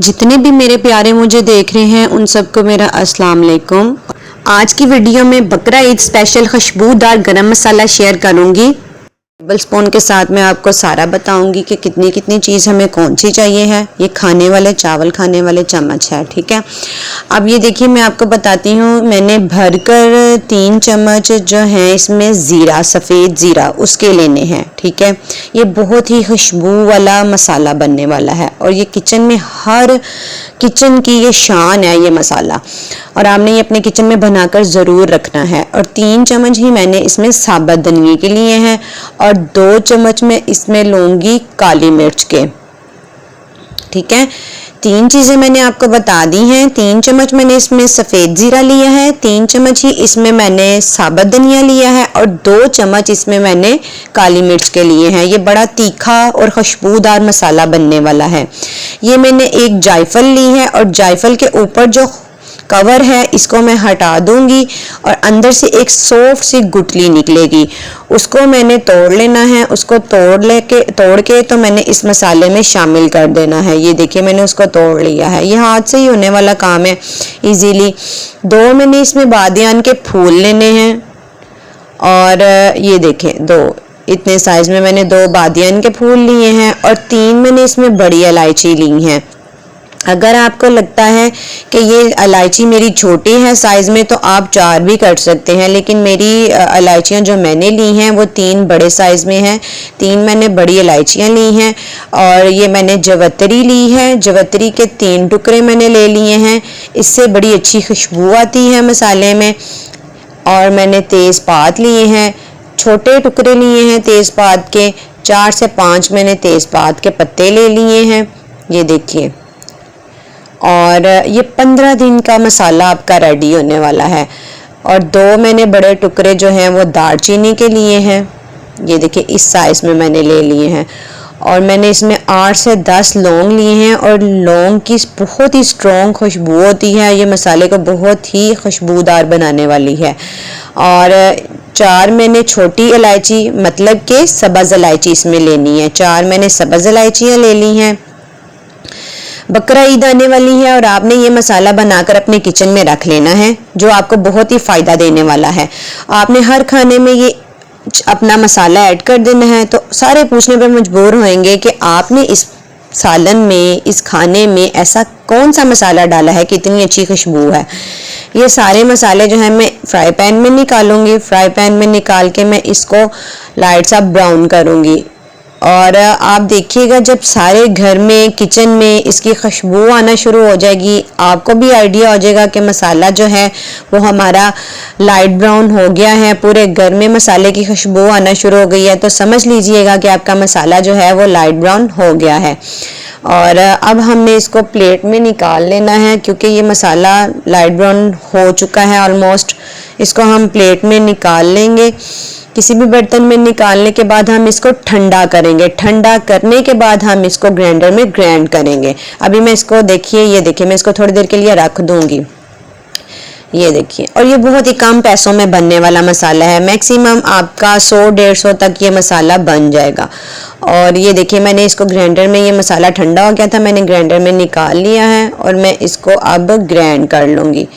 जितने भी मेरे प्यारे मुझे देख रहे हैं उन सबको मेरा अस्सलाम वालेकुम। आज की वीडियो में बकरा ईद स्पेशल खुशबूदार गरम मसाला शेयर करूंगी। टेबल स्पून के साथ मैं आपको सारा बताऊंगी कि कितनी कितनी चीज़ हमें कौन सी चाहिए है। ये खाने वाले चावल खाने वाले चम्मच है, ठीक है। अब ये देखिए मैं आपको बताती हूँ, मैंने भरकर 3 चम्मच जो है इसमें ज़ीरा, सफ़ेद ज़ीरा उसके लेने हैं, ठीक है। ये बहुत ही खुशबू वाला मसाला बनने वाला है और ये किचन में हर किचन की ये शान है ये मसाला, और आपने ये अपने किचन में बनाकर ज़रूर रखना है। और 3 चम्मच ही मैंने इसमें साबुत धनिए के लिए हैं और 2 चम्मच में इसमें लूँगी काली मिर्च के, ठीक है। 3 चीज़ें मैंने आपको बता दी हैं। 3 चम्मच मैंने इसमें सफ़ेद ज़ीरा लिया है, 3 चम्मच ही इसमें मैंने साबुत धनिया लिया है और 2 चम्मच इसमें मैंने काली मिर्च के लिए हैं। ये बड़ा तीखा और खुशबूदार मसाला बनने वाला है। ये मैंने एक जायफल ली है और जायफल के ऊपर जो कवर है इसको मैं हटा दूंगी और अंदर से एक सॉफ्ट सी गुठली निकलेगी, उसको मैंने तोड़ लेना है। उसको तोड़ के तो मैंने इस मसाले में शामिल कर देना है। ये देखिए मैंने उसको तोड़ लिया है। ये हाथ से ही होने वाला काम है इजीली। 2 मैंने इसमें बादियान के फूल लेने हैं और ये देखें 2 इतने साइज में मैंने 2 बादियान के फूल लिए हैं और 3 मैंने इसमें बड़ी इलायची ली हैं। अगर आपको लगता है कि ये इलायची मेरी छोटी है साइज़ में तो आप 4 भी कर सकते हैं, लेकिन मेरी इलायचियाँ जो मैंने ली हैं वो 3 बड़े साइज़ में हैं। 3 मैंने बड़ी इलायचियाँ ली हैं और ये मैंने जवतरी ली है। जवतरी के 3 टुकड़े मैंने ले लिए हैं, इससे बड़ी अच्छी खुशबू आती है मसाले में। और मैंने तेज़पात लिए हैं, छोटे टुकड़े लिए हैं तेज़पात के। 4 से 5 मैंने तेज़पात के पत्ते ले लिए हैं, ये देखिए। और ये 15 दिन का मसाला आपका रेडी होने वाला है। और 2 मैंने बड़े टुकड़े जो हैं वो दालचीनी के लिए हैं, ये देखिए इस साइज़ में मैंने ले लिए हैं। और मैंने इसमें 8 से 10 लौंग लिए हैं और लौंग की बहुत ही स्ट्रॉन्ग खुशबू होती है, ये मसाले को बहुत ही खुशबूदार बनाने वाली है। और 4 मैंने छोटी इलायची मतलब कि सब्ज़ इलायची इसमें लेनी है। 4 मैंने सब्ज़ इलायचियाँ ले ली हैं। बकरा ईद आने वाली है और आपने ये मसाला बनाकर अपने किचन में रख लेना है, जो आपको बहुत ही फ़ायदा देने वाला है। आपने हर खाने में ये अपना मसाला ऐड कर देना है। तो सारे पूछने पर मजबूर होंगे कि आपने इस सालन में, इस खाने में ऐसा कौन सा मसाला डाला है कि इतनी अच्छी खुशबू है। ये सारे मसाले जो है मैं फ्राई पैन में निकालूंगी। फ्राई पैन में निकाल के मैं इसको लाइट सा ब्राउन करूँगी। और आप देखिएगा जब सारे घर में, किचन में इसकी खुशबू आना शुरू हो जाएगी, आपको भी आइडिया हो जाएगा कि मसाला जो है वो हमारा लाइट ब्राउन हो गया है। पूरे घर में मसाले की खुशबू आना शुरू हो गई है, तो समझ लीजिएगा कि आपका मसाला जो है वो लाइट ब्राउन हो गया है। और अब हमने इसको प्लेट में निकाल लेना है, क्योंकि ये मसाला लाइट ब्राउन हो चुका है ऑलमोस्ट। इसको हम प्लेट में निकाल लेंगे। किसी भी बर्तन में निकालने के बाद हम इसको ठंडा करेंगे। ठंडा करने के बाद हम इसको ग्राइंडर में ग्राइंड करेंगे। अभी मैं इसको देखिए, ये देखिए मैं इसको थोड़ी देर के लिए रख दूंगी, ये देखिए। और ये बहुत ही कम पैसों में बनने वाला मसाला है। मैक्सिमम आपका 100-150 तक ये मसाला बन जाएगा। और ये देखिए मैंने इसको ग्राइंडर में, ये मसाला ठंडा हो गया था, मैंने ग्राइंडर में निकाल लिया है और मैं इसको अब ग्राइंड कर लूँगी।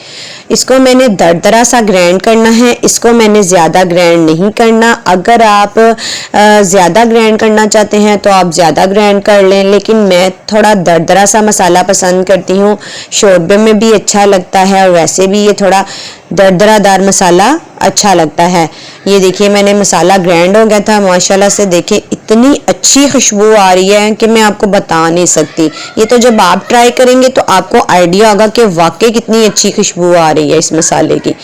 इसको मैंने दरदरा सा ग्राइंड करना है, इसको मैंने ज़्यादा ग्राइंड नहीं करना। अगर आप ज़्यादा ग्राइंड करना चाहते हैं तो आप ज़्यादा ग्राइंड कर लें, लेकिन मैं थोड़ा दरदरा सा मसाला पसंद करती हूँ। शोरबे में भी अच्छा लगता है और वैसे भी ये थोड़ा दरदरादार मसाला अच्छा लगता है। ये देखिए मैंने मसाला ग्राइंड हो गया था माशाल्लाह से। देखिए इतनी अच्छी खुशबू आ रही है कि मैं आपको बता नहीं सकती। ये तो जब आप ट्राई करेंगे तो आपको आइडिया होगा कि वाकई कितनी अच्छी खुशबू आ रही है इस मसाले की।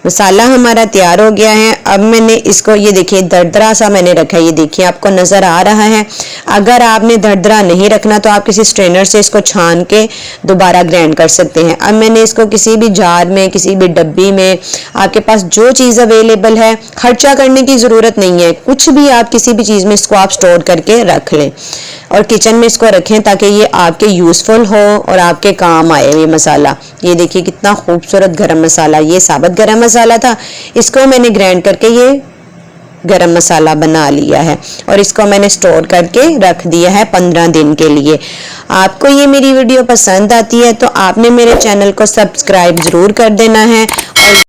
मसाला हमारा तैयार हो गया है। अब मैंने इसको, ये देखिए दरदरा सा मैंने रखा है, ये देखिए आपको नज़र आ रहा है। अगर आपने दरदरा नहीं रखना तो आप किसी स्ट्रेनर से इसको छान के दोबारा ग्राइंड कर सकते हैं। अब मैंने इसको किसी भी जार में, किसी भी डब्बी में, आपके पास जो चीज़ अवेलेबल है, खर्चा करने की ज़रूरत नहीं है, कुछ भी आप किसी भी चीज़ में इसको आप स्टोर करके रख लें और किचन में इसको रखें ताकि ये आपके यूज़फुल हो और आपके काम आए ये मसाला। ये देखिए कितना खूबसूरत गरम मसाला, ये साबुत गरम मसाला था, इसको मैंने ग्राइंड करके ये गरम मसाला बना लिया है और इसको मैंने स्टोर करके रख दिया है 15 दिन के लिए। आपको ये मेरी वीडियो पसंद आती है तो आपने मेरे चैनल को सब्सक्राइब ज़रूर कर देना है